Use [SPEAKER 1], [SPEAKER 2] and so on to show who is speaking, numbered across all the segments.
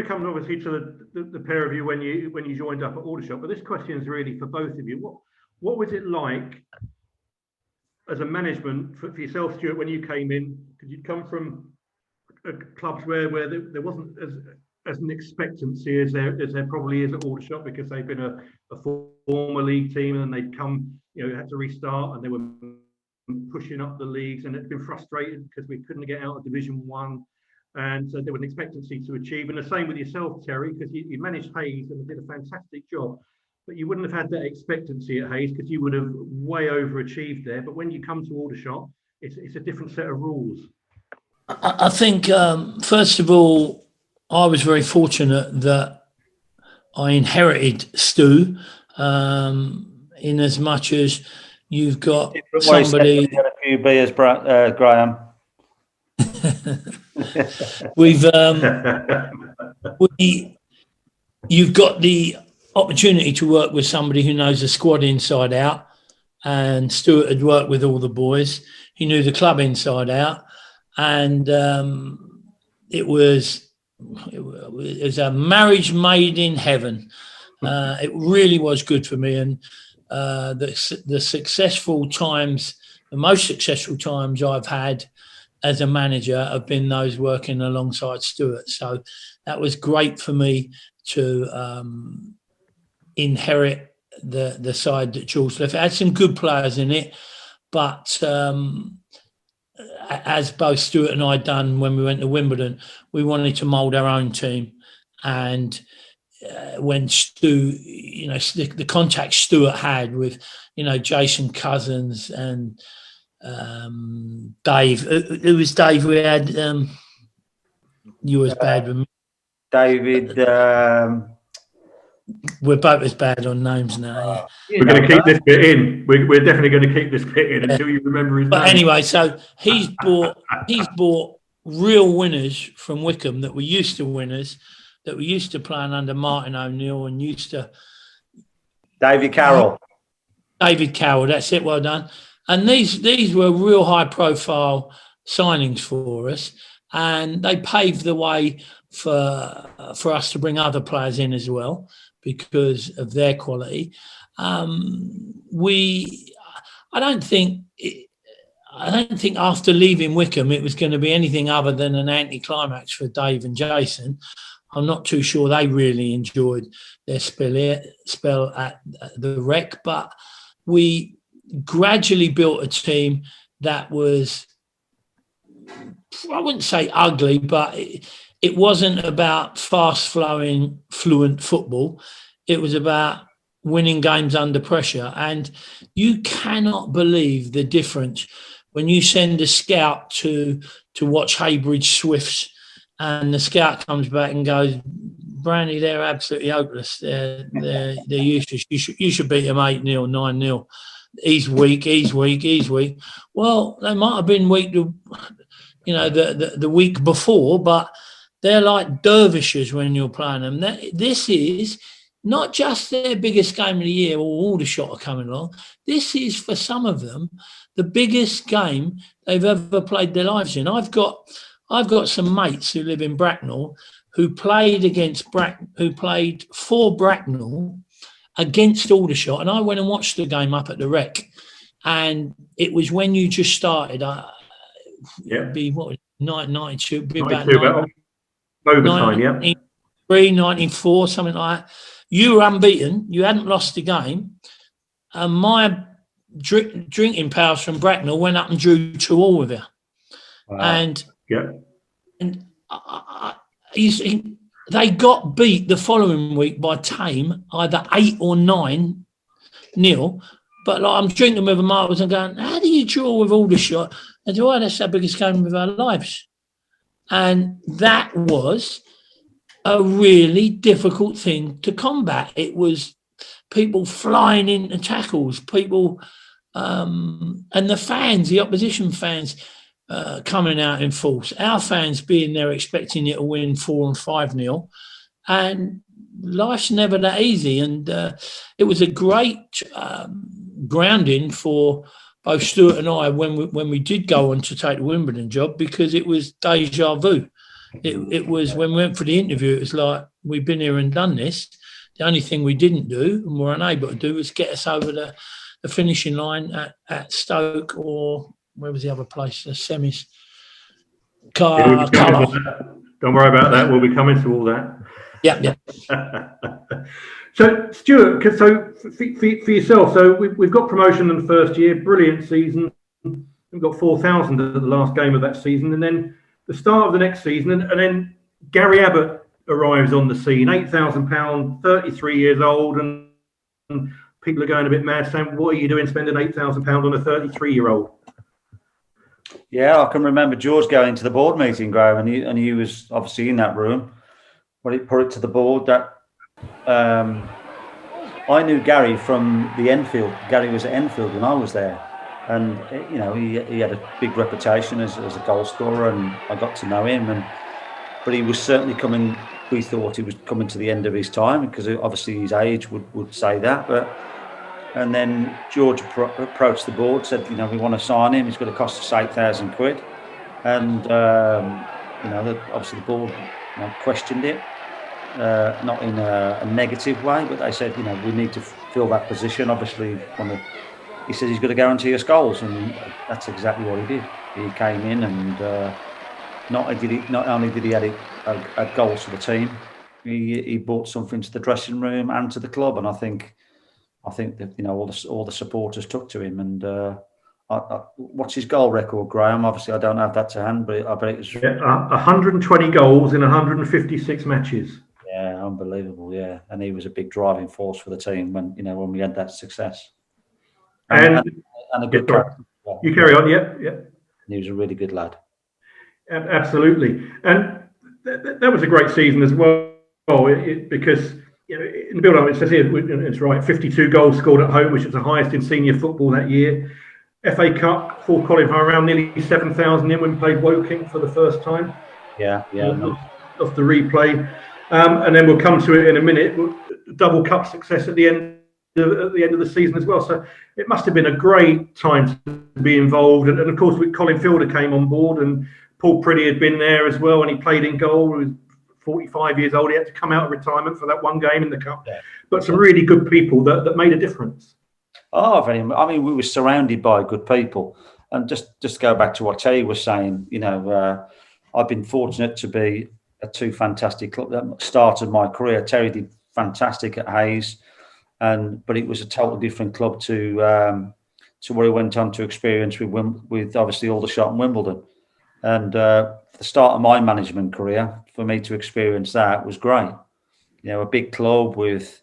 [SPEAKER 1] come obviously to the pair of you when you joined up at Aldershot, but this question is really for both of you. What was it like as a management for yourself, Stuart, when you came in? Because you'd come from clubs where there wasn't as an expectancy as there probably is at Aldershot, because they've been a former league team, and then they'd come, had to restart, and they were pushing up the leagues, and it's been frustrated because we couldn't get out of Division 1. And so there was an expectancy to achieve. And the same with yourself, Terry, because you managed Hayes and did a fantastic job. But you wouldn't have had that expectancy at Hayes because you would have way overachieved there. But when you come to Aldershot, it's a different set of rules.
[SPEAKER 2] I think, first of all, I was very fortunate that I inherited Stu, in as much as you've got somebody...
[SPEAKER 3] Get a few beers, Graham.
[SPEAKER 2] You've got the opportunity to work with somebody who knows the squad inside out, and Stuart had worked with all the boys. He knew the club inside out, and it was a marriage made in heaven. It really was good for me, and the successful times, the most successful times I've had as a manager have been those working alongside Stuart. So that was great for me to inherit the side that Jules left. It had some good players in it, but as both Stuart and I done when we went to Wimbledon, we wanted to mould our own team. And when Stu, the contact Stuart had with, Jason Cousins and Dave. It was Dave we had. You was bad with me.
[SPEAKER 3] David.
[SPEAKER 2] We're both as bad on names now.
[SPEAKER 1] We're going to keep this bit in. We're definitely going to keep this bit in until you remember his name. But
[SPEAKER 2] anyway, so he's bought real winners from Wickham that were used to winners, that were used to playing under Martin O'Neill and used to...
[SPEAKER 3] David Carroll,
[SPEAKER 2] that's it, well done. And these were real high-profile signings for us, and they paved the way for us to bring other players in as well because of their quality. I don't think after leaving Wickham it was going to be anything other than an anticlimax for Dave and Jason. I'm not too sure they really enjoyed their spell at the Rec, but we gradually built a team that was, I wouldn't say ugly, but it wasn't about fast-flowing, fluent football. It was about winning games under pressure. And you cannot believe the difference when you send a scout to watch Haybridge Swifts, and the scout comes back and goes, Brandy, they're absolutely hopeless. They're useless. You should beat them 8-0, 9-0. He's weak. Well, they might have been weak the week before, but they're like dervishes when you're playing them. This is not just their biggest game of the year, or Aldershot are coming along. This is, for some of them, the biggest game they've ever played their lives in. I've got some mates who live in Bracknell who played for Bracknell against Aldershot, and I went and watched the game up at the Rec, and it was when you just started. It'd be what, 1992? It'd be about
[SPEAKER 1] overtime,
[SPEAKER 2] 1994, something like that. You were unbeaten. You hadn't lost the game, and my drinking pals from Bracknell went up and drew 2-2 with you.
[SPEAKER 1] Wow.
[SPEAKER 2] And they got beat the following week by Tame, either 8 or 9-0. But I'm drinking with them afterwards and going, how do you draw with Aldershot? And that's our biggest game of our lives. And that was a really difficult thing to combat. It was people flying into tackles, people, and the fans, the opposition fans, coming out in force. Our fans being there expecting you to win 4 and 5-0. And life's never that easy. And it was a great grounding for both Stuart and I when we did go on to take the Wimbledon job, because it was deja vu. It was when we went for the interview, it was like, we've been here and done this. The only thing we didn't do and were unable to do was get us over the finishing line at Stoke, or where was the other place, the semis.
[SPEAKER 1] Don't worry about that. We'll be coming to all that.
[SPEAKER 2] Yeah.
[SPEAKER 1] So, Stuart, so for yourself, so we've got promotion in the first year, brilliant season. We've got 4,000 at the last game of that season, and then the start of the next season, and then Gary Abbott arrives on the scene, £8,000, 33 years old, and people are going a bit mad, saying, "What are you doing spending £8,000 on a 33-year-old?"
[SPEAKER 3] Yeah, I can remember George going to the board meeting, Graham, and he was obviously in that room when he put it to the board that I knew Gary from the Enfield. Gary was at Enfield when I was there, and you know he had a big reputation as a goal scorer, and I got to know him. But he was certainly coming. We thought he was coming to the end of his time because obviously his age would say that, And then George approached the board, said, "You know, we want to sign him. He's going to cost us £8,000." And obviously the board questioned it, not in a negative way, but they said, we need to fill that position. Obviously, he said he's going to guarantee us goals, and that's exactly what he did. He came in, and not only did he add goals to the team, he brought something to the dressing room and to the club, and I think that all the supporters took to him. And what's his goal record, Graham? Obviously, I don't have that to hand, but I bet it was
[SPEAKER 1] 120 goals in 156 matches.
[SPEAKER 3] Yeah, unbelievable. Yeah, and he was a big driving force for the team when we had that success. And a good character.
[SPEAKER 1] You carry on, yeah.
[SPEAKER 3] And he was a really good lad.
[SPEAKER 1] Absolutely, and that was a great season as well, because. In the build-up, it says here, it's right, 52 goals scored at home, which is the highest in senior football that year. FA Cup, for Colin around nearly 7,000 in when we played Woking for the first time.
[SPEAKER 3] Yeah.
[SPEAKER 1] Off the replay. And then we'll come to it in a minute. Double Cup success at the end of the season as well. So it must have been a great time to be involved. And of course, Colin Fielder came on board, and Paul Priddy had been there as well, and he played in goal. He was 45 years old. He had to come out of retirement for that one game in the cup. Yeah. But some really good people that made a difference.
[SPEAKER 3] Oh, very much. I mean, we were surrounded by good people. And just to go back to what Terry was saying, I've been fortunate to be at two fantastic clubs at the start of my career. Terry did fantastic at Hayes, but it was a totally different club to what he went on to experience with obviously Aldershot and Wimbledon. And the start of my management career, for me to experience that was great. A big club with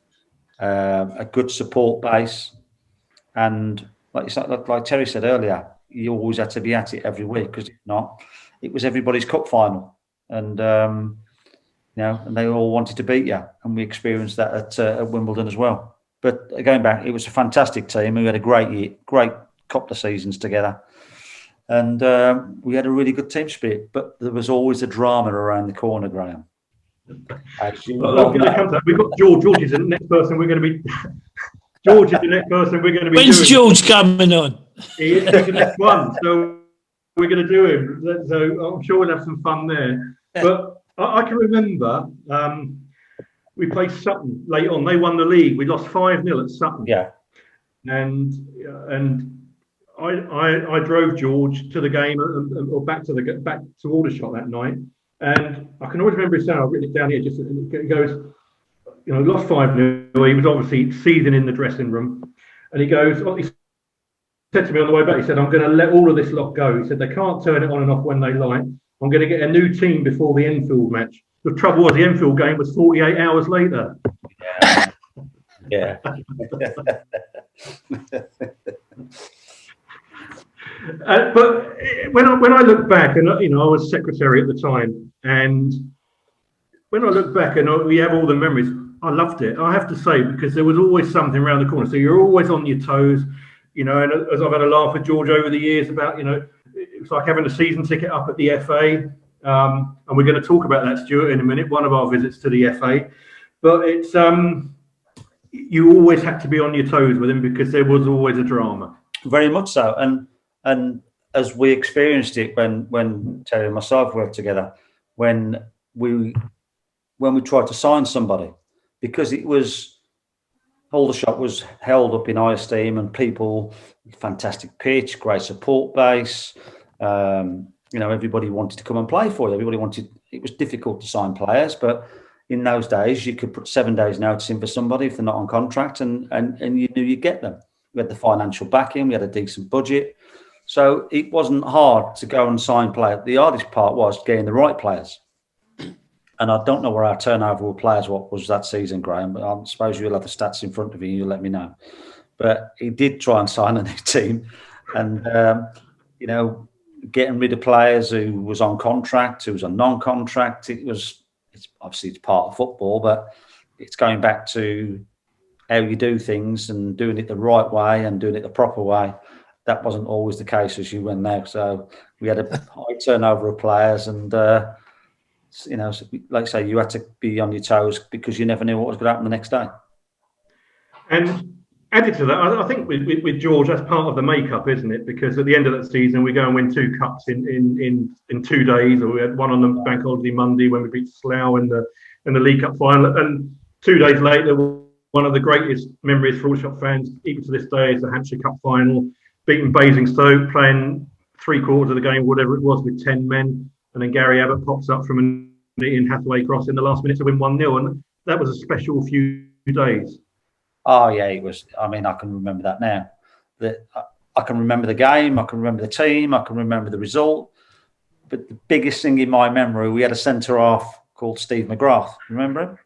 [SPEAKER 3] a good support base, and like Terry said earlier, you always had to be at it every week, because if not, it was everybody's cup final, and and they all wanted to beat you, and we experienced that at Wimbledon as well. But going back, it was a fantastic team. We had a great couple of seasons together. And we had a really good team spirit, but there was always a drama around the corner, Graham.
[SPEAKER 1] We've got George. George is the next person we're going to be. George is the next person we're going to be.
[SPEAKER 2] When's George coming on?
[SPEAKER 1] He is the next one, so we're going to do him. So I'm sure we'll have some fun there. But I can remember we played Sutton late on. They won the league. We lost 5-0 at Sutton.
[SPEAKER 3] Yeah,
[SPEAKER 1] and I drove George to the game or back to Aldershot that night, and I can always remember his sound. I've written it down here. Just it goes, lost 5-0. He was obviously seething in the dressing room, and he said to me on the way back. He said, "I'm going to let all of this lot go." He said, "They can't turn it on and off when they like. I'm going to get a new team before the Enfield match." The trouble was, the Enfield game was 48 hours later.
[SPEAKER 3] Yeah.
[SPEAKER 1] But when I look back, and I was secretary at the time, and when I look back and we have all the memories, I loved it. I have to say, because there was always something around the corner, so you're always on your toes, And as I've had a laugh with George over the years about, it's like having a season ticket up at the FA, and we're going to talk about that, Stuart, in a minute. One of our visits to the FA, but it's you always had to be on your toes with him because there was always a drama.
[SPEAKER 3] Very much so, and as we experienced it when Terry and myself worked together, when we tried to sign somebody, because it was Aldershot was held up in high esteem, and people, fantastic pitch, great support base. Everybody wanted to come and play for you. Everybody wanted. It was difficult to sign players, but in those days, you could put 7 days notice in for somebody if they're not on contract, and you knew you'd get them. We had the financial backing, we had a decent budget. So it wasn't hard to go and sign players. The hardest part was getting the right players. And I don't know where our turnover of players was that season, Graham, but I suppose you'll have the stats in front of you, you'll let me know. But he did try and sign a new team. And, getting rid of players who was on contract, who was on non-contract, it's obviously it's part of football, but it's going back to how you do things and doing it the right way and doing it the proper way. That wasn't always the case as you went now. So we had a high turnover of players, and like I say, you had to be on your toes because you never knew what was going to happen the next day.
[SPEAKER 1] And added to that, I think with George, that's part of the makeup, isn't it? Because at the end of that season, we go and win 2 cups in 2 days, or we had one on the bank holiday Monday when we beat Slough in the League Cup final, and 2 days later, one of the greatest memories for Aldershot fans, even to this day, is the Hampshire Cup final, beating Basingstoke, playing 3/4 of the game, whatever it was, with 10 men, and then Gary Abbott pops up from in Hathaway Cross in the last minute to win 1-0, and that was a special few days.
[SPEAKER 3] Oh yeah, it was. I mean, I can remember that now. I can remember the game, I can remember the team, I can remember the result. But the biggest thing in my memory, we had a centre half called Steve Mcgrath. Remember him?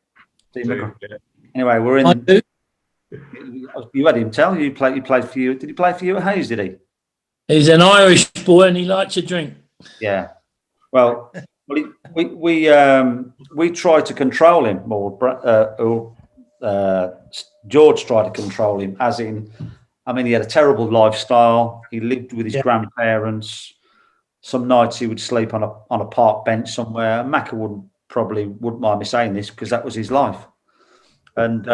[SPEAKER 3] Steve Mcgrath. Yeah. Anyway, we're in. You had him tell you he played for you. Did he play for you at Hayes? Did he?
[SPEAKER 2] He's an Irish boy and he likes to drink.
[SPEAKER 3] Yeah. Well, we tried to control him, George tried to control him, as in, I mean, he had a terrible lifestyle. He lived with his grandparents. Some nights he would sleep on a park bench somewhere. Macca wouldn't mind me saying this because that was his life. And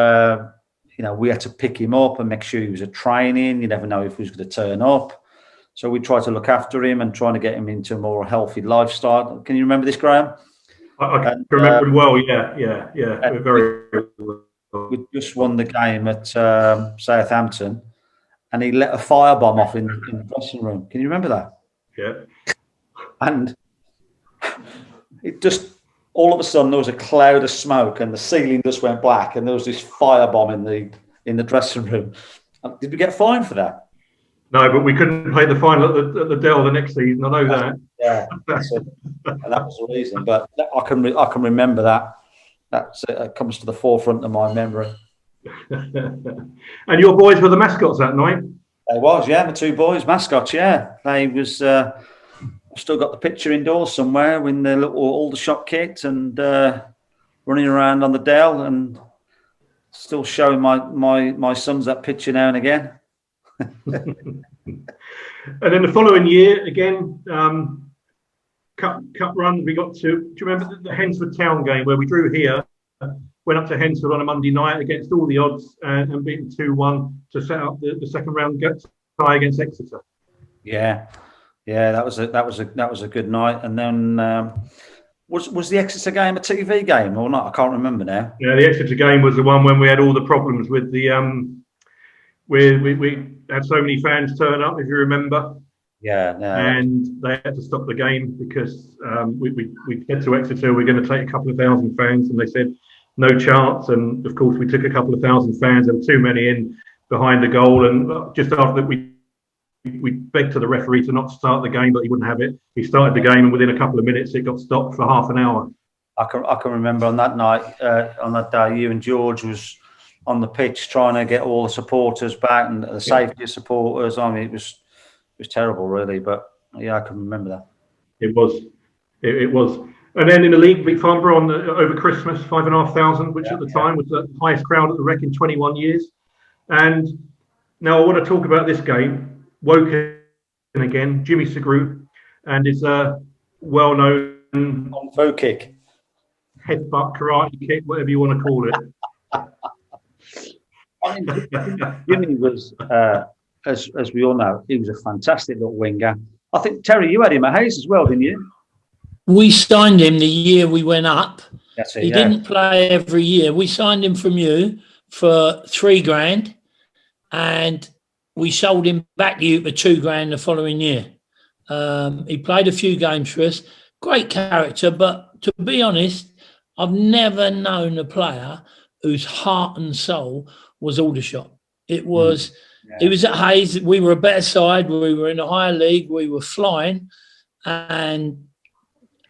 [SPEAKER 3] we had to pick him up and make sure he was at training. You never know if he was going to turn up. So we tried to look after him and trying to get him into a more healthy lifestyle. Can you remember this, Graham?
[SPEAKER 1] I can remember him well. Yeah. We're very.
[SPEAKER 3] We just won the game at Southampton, and he let a firebomb off in the dressing room. Can you remember that?
[SPEAKER 1] Yeah.
[SPEAKER 3] And it just, all of a sudden, there was a cloud of smoke, and the ceiling just went black, and there was this firebomb in the dressing room. Did we get fined for that? No,
[SPEAKER 1] but we couldn't play the final at the Dell the next season. I know that.
[SPEAKER 3] Yeah, and that was the reason. But I can remember that. That comes to the forefront of my memory.
[SPEAKER 1] And your boys were the mascots that night?
[SPEAKER 3] They was, yeah. My 2 boys, mascots, yeah. They was. I've still got the picture indoors somewhere in the little Aldershot kit and running around on the Dell, and still showing my sons that picture now and again.
[SPEAKER 1] And then the following year, again, cup run, we got to. Do you remember the Hensford Town game where we drew here, went up to Hensford on a Monday night against all the odds and beaten 2-1 to set up the second round tie against Exeter?
[SPEAKER 3] Yeah, that was a good night. And then was the Exeter game a TV game or not? I can't remember now.
[SPEAKER 1] Yeah, the Exeter game was the one when we had all the problems with the we had so many fans turn up, if you remember.
[SPEAKER 3] Yeah.
[SPEAKER 1] And they had to stop the game because we said to Exeter, we're going to take a couple of thousand fans, and they said no chance. And of course, we took a couple of thousand fans. There were too many in behind the goal, and just after that, we begged to the referee to not start the game, but he wouldn't have it. He started the game, and within a couple of minutes, it got stopped for half an hour.
[SPEAKER 3] I can remember on that night, on that day, you and George was on the pitch trying to get all the supporters back and the safety of supporters. I mean, it was terrible, really. But yeah, I can remember that.
[SPEAKER 1] It was. And then in the league, beat Farnborough over Christmas, 5,500, which at the time was the highest crowd at the Rec in 21 years. And now I want to talk about this game. Woken again, Jimmy Segru, and his well-known
[SPEAKER 3] on foe kick,
[SPEAKER 1] headbutt, karate kick, whatever you want to call it.
[SPEAKER 3] I mean, Jimmy was, as we all know, he was a fantastic little winger. I think, Terry, you had him at Hayes as well, didn't you?
[SPEAKER 2] we signed him the year we went up.
[SPEAKER 3] That's it.
[SPEAKER 2] He didn't play every year. We signed him from you for $3,000, and we sold him back to you for $2,000 the following year. He played a few games for us. Great character, but to be honest, I've never known a player whose heart and soul was Aldershot. It was, He was at Hayes. We were a better side. We were in a higher league. We were flying, and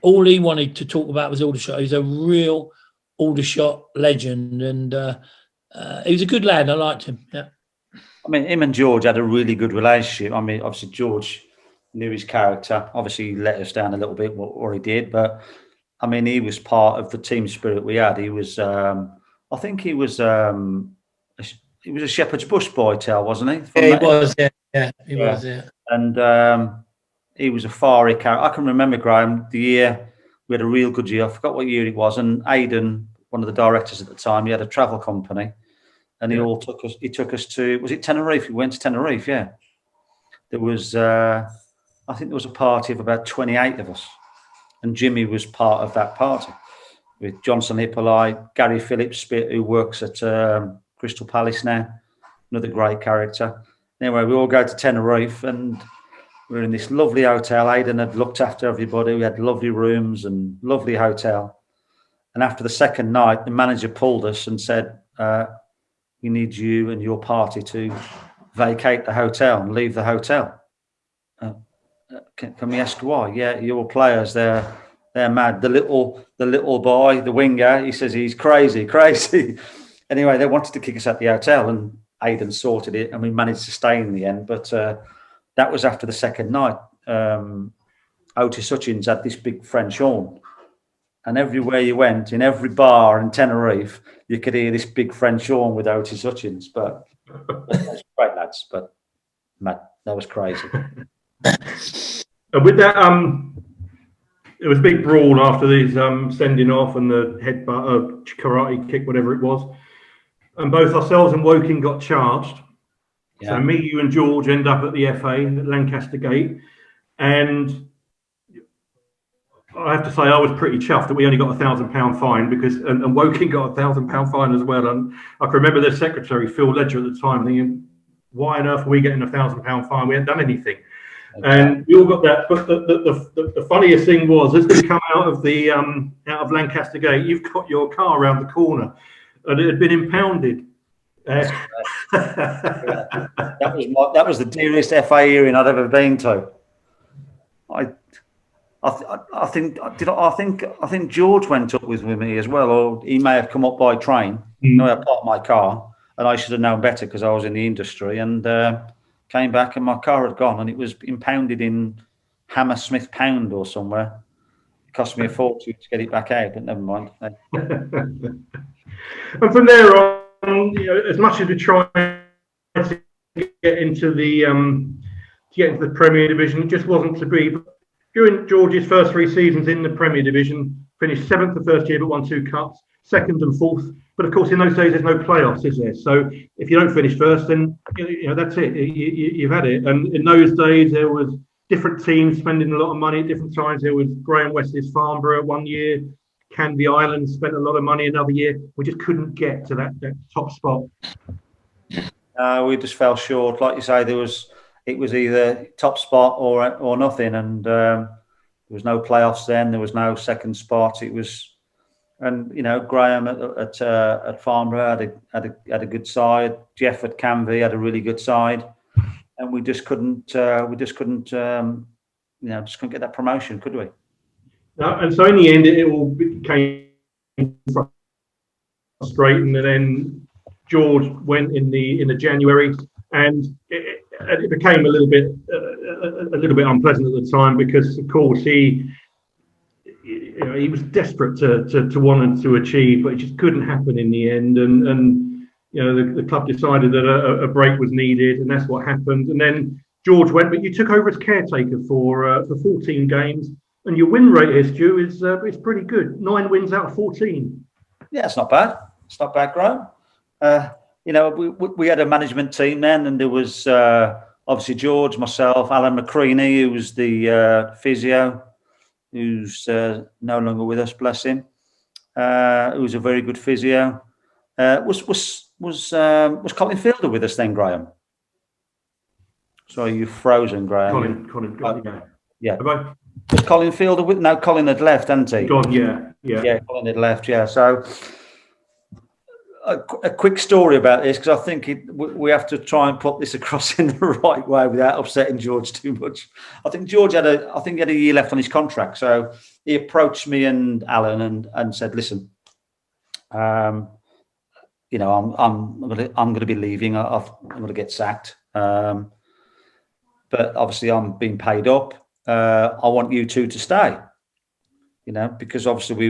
[SPEAKER 2] all he wanted to talk about was Aldershot. He's a real Aldershot legend, and he was a good lad. I liked him. Yeah.
[SPEAKER 3] I mean, him and George had a really good relationship. I mean, obviously George knew his character. Obviously, he let us down a little bit, or he did. But I mean, he was part of the team spirit we had. He was, I think, he was a Shepherd's Bush boy, wasn't he?
[SPEAKER 2] Yeah, he was. Yeah, he was. Yeah,
[SPEAKER 3] and he was a fiery character. I can remember, Graham, the year we had a real good year. I forgot what year it was, and Aidan, one of the directors at the time, he had a travel company. And he took us to, was it Tenerife? We went to Tenerife, yeah. There was, I think there was a party of about 28 of us. And Jimmy was part of that party with Johnson Hippolyte, Gary Phillips Spit, who works at Crystal Palace now, another great character. Anyway, we all go to Tenerife, and we were in this lovely hotel. Aidan had looked after everybody. We had lovely rooms and lovely hotel. And after the second night, the manager pulled us and said, we need you and your party to vacate the hotel and leave the hotel. Can we ask why? Yeah, your players, they're mad. The little boy, the winger, he says he's crazy. Anyway, they wanted to kick us out the hotel, and Aidan sorted it, and we managed to stay in the end. But that was after the second night. Otis Hutchins had this big French horn, and everywhere you went, in every bar in Tenerife, you could hear this big French horn with Otis Hutchins. But that's great lads. But Matt, that was crazy.
[SPEAKER 1] And with that, it was a big brawl after these sending off and the headbutt, karate kick, whatever it was. And both ourselves and Woking got charged. Yeah. So me, you, and George end up at the FA at Lancaster Gate, and I have to say I was pretty chuffed that we only got £1,000 fine because and Woking got £1,000 fine as well. And I can remember their secretary, Phil Ledger, at the time thinking, why on earth are we getting £1,000 fine? We hadn't done anything. Okay. And we all got that. But the funniest thing was, as we come out of Lancaster Gate, you've got your car around the corner, and it had been impounded.
[SPEAKER 3] That was the dearest FA hearing I'd ever been to. I think George went up with me as well, or he may have come up by train. No, I parked my car, and I should have known better because I was in the industry, and came back and my car had gone, and it was impounded in Hammersmith Pound or somewhere. It cost me a fortune to get it back out, but never mind.
[SPEAKER 1] And from there on, you know, as much as we tried to get into the Premier Division, it just wasn't to be. During George's first 3 seasons in the Premier Division, finished 7th the first year but won 2 cups, 2nd and 4th. But of course, in those days, there's no playoffs, is there? So if you don't finish first, then you know that's it. You've had it. And in those days, there was different teams spending a lot of money at different times. There was Graham Wesley's Farnborough one year, Canvey Island spent a lot of money another year. We just couldn't get to that top spot.
[SPEAKER 3] We just fell short. Like you say, it was either top spot or nothing, and there was no playoffs then. There was no second spot. It was, and you know, Graham at Farnborough had a good side. Jeff at Canvey had a really good side, and we just couldn't just couldn't get that promotion, could we?
[SPEAKER 1] No, and so in the end, it all became frustrating, and then George went in the January, and it became a little bit unpleasant at the time because, of course, he was desperate to want and to achieve, but it just couldn't happen in the end. And you know, the club decided that a break was needed, and that's what happened. And then George went, but you took over as caretaker for 14 games, and your win rate here, Stu, is pretty good. 9 wins out of 14.
[SPEAKER 3] Yeah, it's not bad. It's not bad, Graham. You know, we had a management team then, and there was obviously George, myself, Alan McCreaney, who was the physio. who's no longer with us, bless him, who's a very good physio. Was Colin Fielder with us then, Graham? Sorry, you've frozen, Graham.
[SPEAKER 1] Colin,
[SPEAKER 3] yeah.
[SPEAKER 1] Have
[SPEAKER 3] Was Colin Fielder with? No, Colin had left, hadn't he?
[SPEAKER 1] gone, yeah.
[SPEAKER 3] Yeah, Colin had left, yeah. So a quick story about this, because I think we have to try and put this across in the right way without upsetting George too much. I think George had a year left on his contract, so he approached me and Alan and said, "Listen, I'm going to be leaving. I'm going to get sacked, but obviously I'm being paid up. I want you two to stay." Because obviously we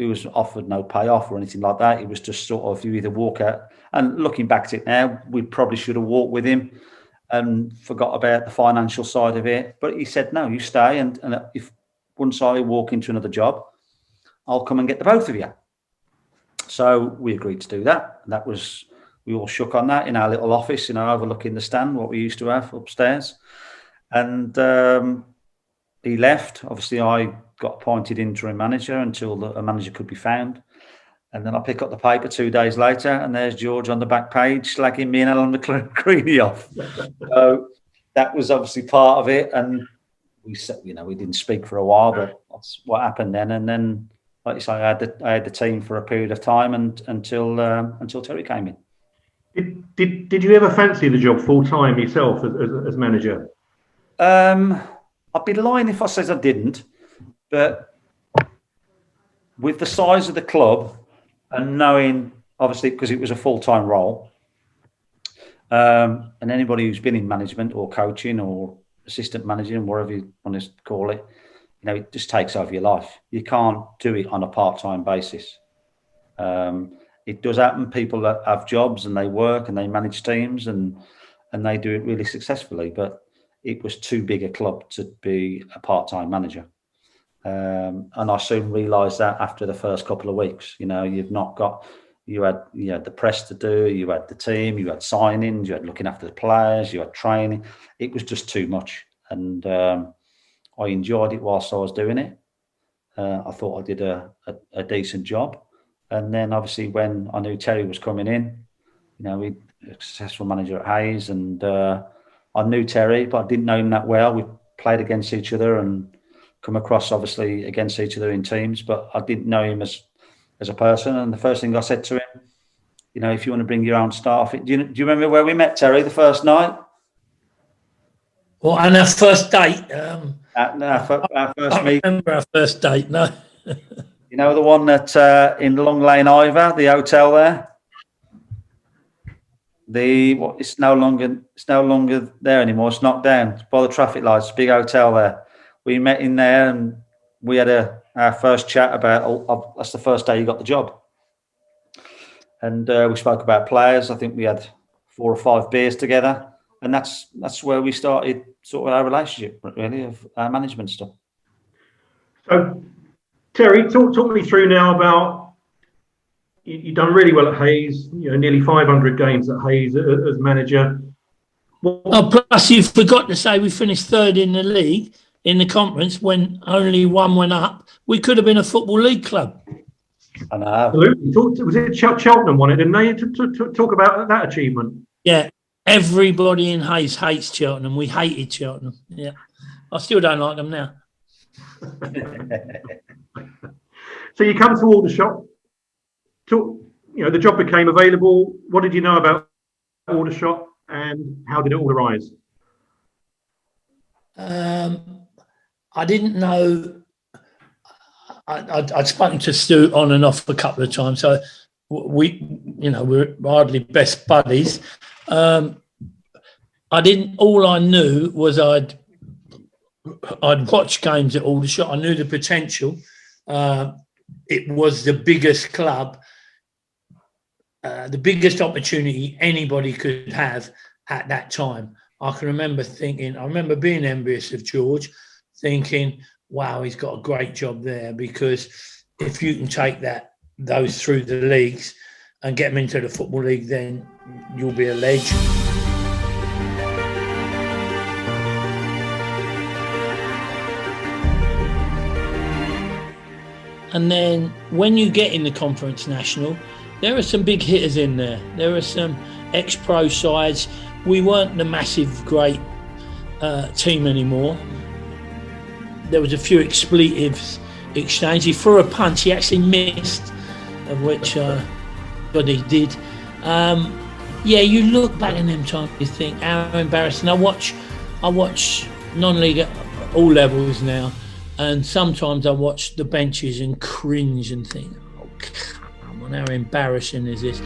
[SPEAKER 3] was offered no payoff or anything like that. It was just sort of, you either walk out. And looking back at it now, we probably should have walked with him and forgot about the financial side of it. But he said, "No, you stay. And if once I walk into another job, I'll come and get the both of you." So we agreed to do that. And we all shook on that in our little office, overlooking the stand, what we used to have upstairs. And he left. Obviously, I got appointed interim manager until a manager could be found. And then I pick up the paper 2 days later, and there's George on the back page slagging me and Alan McCready off. So that was obviously part of it. And we said, we didn't speak for a while, but that's what happened then. And then, like you say, I had the team for a period of time until Terry came in.
[SPEAKER 1] Did you ever fancy the job full time yourself as manager?
[SPEAKER 3] I'd be lying if I said I didn't, but with the size of the club and knowing, obviously, because it was a full-time role, and anybody who's been in management or coaching or assistant managing, whatever you want to call it, it just takes over your life. You can't do it on a part-time basis. It does happen. People that have jobs and they work and they manage teams and they do it really successfully, but it was too big a club to be a part-time manager. And I soon realised that after the first couple of weeks. You had the press to do, you had the team, you had signings, you had looking after the players, you had training. It was just too much. And I enjoyed it whilst I was doing it. I thought I did a decent job. And then obviously when I knew Terry was coming in, we a successful manager at Hayes, and I knew Terry, but I didn't know him that well. We played against each other and come across obviously against each other in teams, but I didn't know him as a person. And the first thing I said to him, if you want to bring your own staff, do you remember where we met, Terry, the first night?
[SPEAKER 2] Well, on our first date.
[SPEAKER 3] Our first meet.
[SPEAKER 2] I remember our first date, no.
[SPEAKER 3] The one that in Long Lane Ivor, the hotel there? It's no longer there anymore. It's knocked down. It's by the traffic lights, big hotel there. We met in there and we had our first chat about, that's the first day you got the job. And we spoke about players. I think we had 4 or 5 beers together. And that's where we started sort of our relationship, really, of our management stuff. So,
[SPEAKER 1] Terry, talk me through now about, you've done really well at Hayes, nearly 500 games at Hayes as manager.
[SPEAKER 2] Plus you forgot to say we finished 3rd in the league, in the conference, when only one went up. We could have been a football league club.
[SPEAKER 3] I know.
[SPEAKER 1] Absolutely. Was it Cheltenham won it, didn't they? Talk about that achievement.
[SPEAKER 2] Yeah. Everybody in Hayes hates Cheltenham. We hated Cheltenham. Yeah. I still don't like them now.
[SPEAKER 1] So you come to Aldershot. The job became available. What did you know about Aldershot and how did it all arise?
[SPEAKER 2] I didn't know. I'd spoken to Stuart on and off a couple of times, so we're hardly best buddies. All I knew was I'd watched games at Aldershot. I knew the potential. It was the biggest club, the biggest opportunity anybody could have at that time. I can remember being envious of George, thinking, wow, he's got a great job there, because if you can take those through the leagues and get them into the Football League, then you'll be a legend. And then when you get in the Conference National, there are some big hitters in there. There are some ex-pro sides. We weren't the massive, great team anymore. There was a few expletives exchanged. He threw a punch. He actually missed, of which but he did. Yeah, you look back in them times, you think how embarrassing. I watch non-league at all levels now, and sometimes I watch the benches and cringe and think, oh, come on, how embarrassing is this?